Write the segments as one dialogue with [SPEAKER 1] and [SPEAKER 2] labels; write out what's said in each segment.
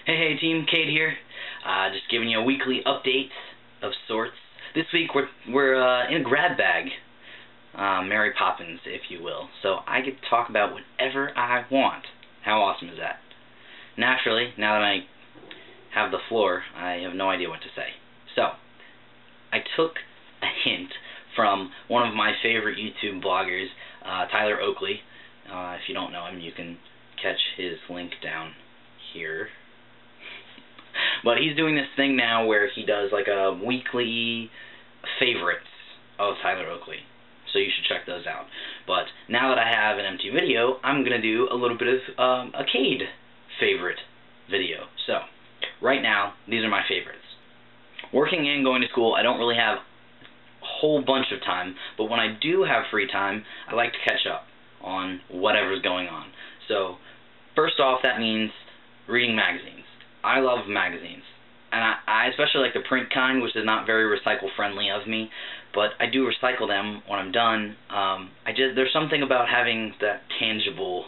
[SPEAKER 1] Hey team, Kade here. Just giving you a weekly update of sorts. This week we're in a grab bag, Mary Poppins, if you will. So I get to talk about whatever I want. How awesome is that? Naturally, now that I have the floor, I have no idea what to say. So I took a hint from one of my favorite YouTube bloggers, Tyler Oakley. If you don't know him, you can catch his link down here. But he's doing this thing now where he does like a weekly favorites of Tyler Oakley. So you should check those out. But now that I have an empty video, I'm going to do a little bit of a Kade favorite video. So right now, these are my favorites. Working and going to school, I don't really have a whole bunch of time, but when I do have free time, I like to catch up on whatever's going on. So first off, that means reading magazines. I love magazines, and I especially like the print kind, which is not very recycle friendly of me, but I do recycle them when I'm done. There's something about having that tangible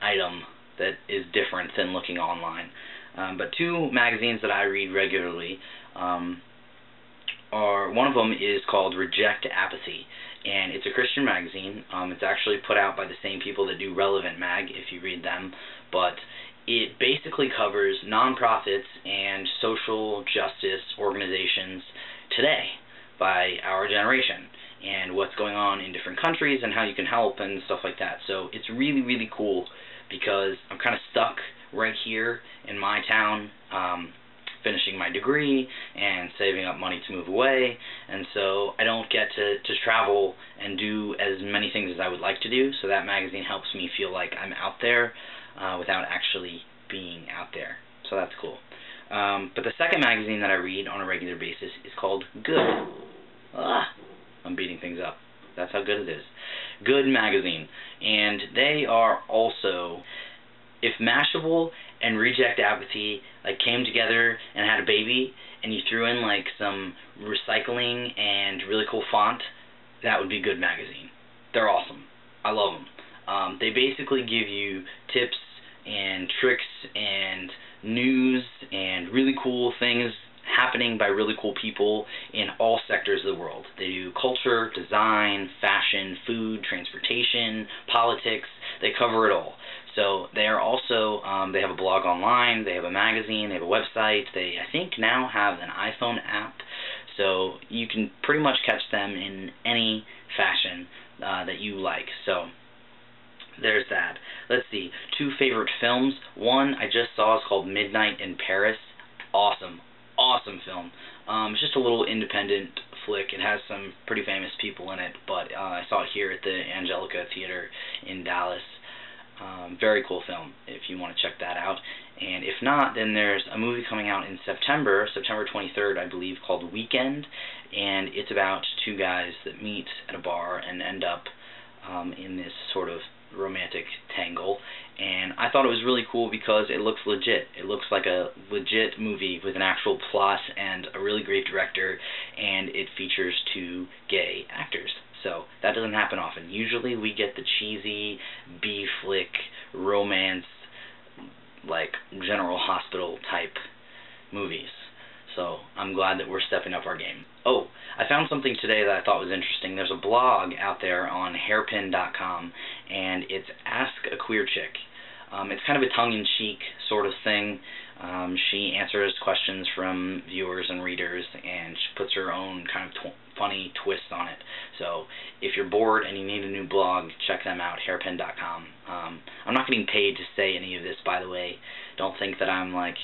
[SPEAKER 1] item that is different than looking online. But two magazines that I read regularly are, one of them is called Reject Apathy, and it's a Christian magazine. It's actually put out by the same people that do Relevant Mag, if you read them, but it basically covers nonprofits and social justice organizations today by our generation and what's going on in different countries and how you can help and stuff like that. So it's really, really cool because I'm kind of stuck right here in my town, finishing my degree and saving up money to move away, and so I don't get to travel and do as many things as I would like to do, so that magazine helps me feel like I'm out there without actually being out there. So that's cool. But the second magazine that I read on a regular basis is called Good. I'm beating things up. That's how good it is. Good magazine. And they are also, if Mashable and Reject Apathy like came together and had a baby, and you threw in like some recycling and really cool font, that would be Good magazine. They're awesome. I love them. They basically give you tips and tricks and news and really cool things happening by really cool people in all sectors of the world. They do culture, design, fashion, food, transportation, politics. They cover it all. So they are also, they have a blog online, they have a magazine, they have a website, they I think now have an iPhone app, so you can pretty much catch them in any fashion that you like. So there's that. Let's see, two favorite films. One I just saw is called Midnight in Paris. Awesome. Awesome film. It's just a little independent flick. It has some pretty famous people in it, but I saw it here at the Angelica Theater in Dallas. Very cool film if you want to check that out. And if not, then there's a movie coming out in September 23rd, I believe, called Weekend, and it's about two guys that meet at a bar and end up in this sort of romantic tangle, and I thought it was really cool because it looks legit. It looks like a legit movie with an actual plot and a really great director, and it features two gay actors. So that doesn't happen often. Usually we get the cheesy B-flick romance, like General Hospital type movies. So I'm glad that we're stepping up our game. Oh, I found something today that I thought was interesting. There's a blog out there on hairpin.com, and it's Ask a Queer Chick. It's kind of a tongue-in-cheek sort of thing. She answers questions from viewers and readers, and she puts her own kind of funny twist on it. So if you're bored and you need a new blog, check them out, hairpin.com. I'm not getting paid to say any of this, by the way. Don't think that I'm like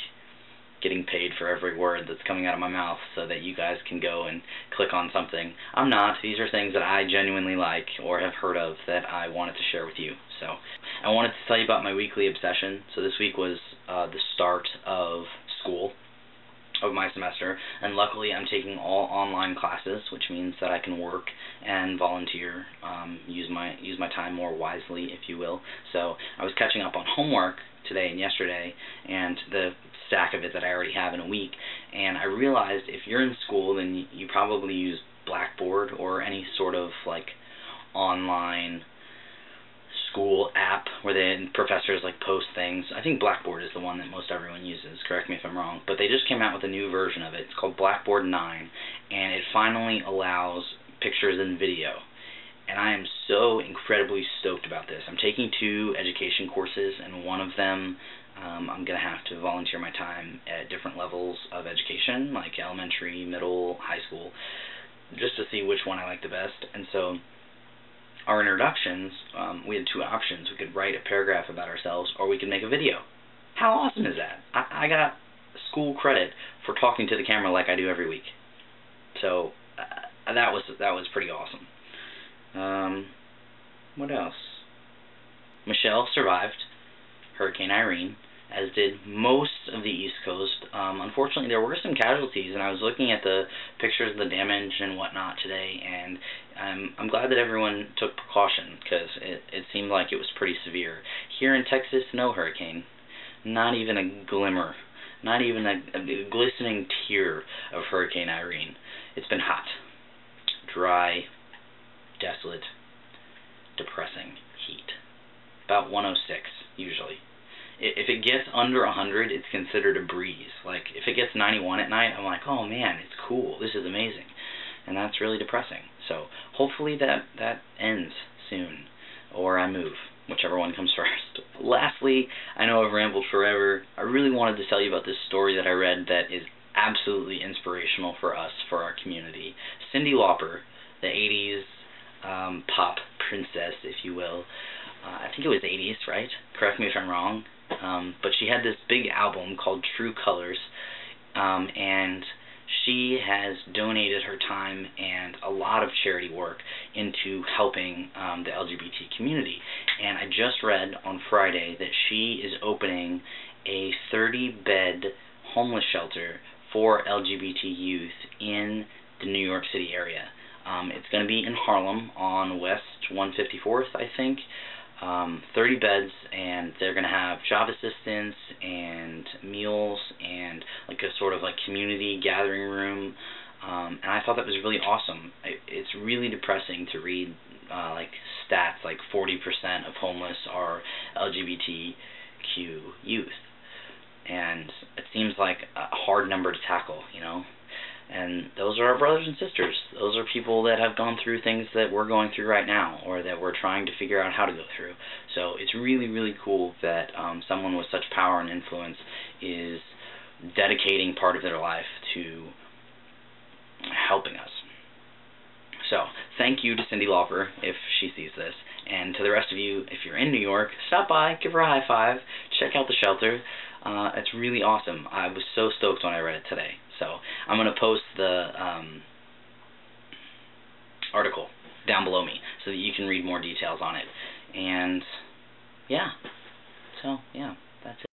[SPEAKER 1] getting paid for every word that's coming out of my mouth so that you guys can go and click on something. I'm not. These are things that I genuinely like or have heard of that I wanted to share with you. So I wanted to tell you about my weekly obsession. So this week was the start of school, of my semester, and luckily I'm taking all online classes, which means that I can work and volunteer, use my time more wisely, if you will. So I was catching up on homework today and yesterday, and the stack of it that I already have in a week, and I realized if you're in school, then you probably use Blackboard or any sort of like online school app where professors like post things. I think Blackboard is the one that most everyone uses, correct me if I'm wrong, but they just came out with a new version of it. It's called Blackboard 9, and it finally allows pictures and video. And I am so incredibly stoked about this. I'm taking 2 education courses, and one of them I'm going to have to volunteer my time at different levels of education, like elementary, middle, high school, just to see which one I like the best. And so our introductions, we had 2 options. We could write a paragraph about ourselves, or we could make a video. How awesome is that? I got school credit for talking to the camera like I do every week. So that was pretty awesome. What else? Michelle survived Hurricane Irene, as did most of the East Coast. Unfortunately, there were some casualties, and I was looking at the pictures of the damage and whatnot today, and I'm glad that everyone took precaution, because it seemed like it was pretty severe. Here in Texas, no hurricane. Not even a glimmer. Not even a glistening tear of Hurricane Irene. It's been hot, dry, desolate, depressing heat. About 106, usually. If it gets under 100, it's considered a breeze. Like, if it gets 91 at night, I'm like, oh man, it's cool, this is amazing. And that's really depressing. So, hopefully that ends soon, or I move, whichever one comes first. Lastly, I know I've rambled forever. I really wanted to tell you about this story that I read that is absolutely inspirational for us, for our community. Cyndi Lauper, the 80s pop princess, if you will. I think it was 80s, right? Correct me if I'm wrong. But she had this big album called True Colors, and she has donated her time and a lot of charity work into helping the LGBT community. And I just read on Friday that she is opening a 30-bed homeless shelter for LGBT youth in the New York City area. It's going to be in Harlem on West 154th, I think. 30 beds, and they're going to have job assistance and meals and like a sort of like community gathering room. And I thought that was really awesome. It's really depressing to read like stats like 40% of homeless are LGBTQ youth. And it seems like a hard number to tackle, you know. And those are our brothers and sisters. Those are people that have gone through things that we're going through right now, or that we're trying to figure out how to go through. So it's really, really cool that someone with such power and influence is dedicating part of their life to helping us. So thank you to Cyndi Lauper, if she sees this. And to the rest of you, if you're in New York, stop by, give her a high five, check out the shelter. It's really awesome. I was so stoked when I read it today. So I'm going to post the article down below me so that you can read more details on it. And yeah, so yeah, that's it.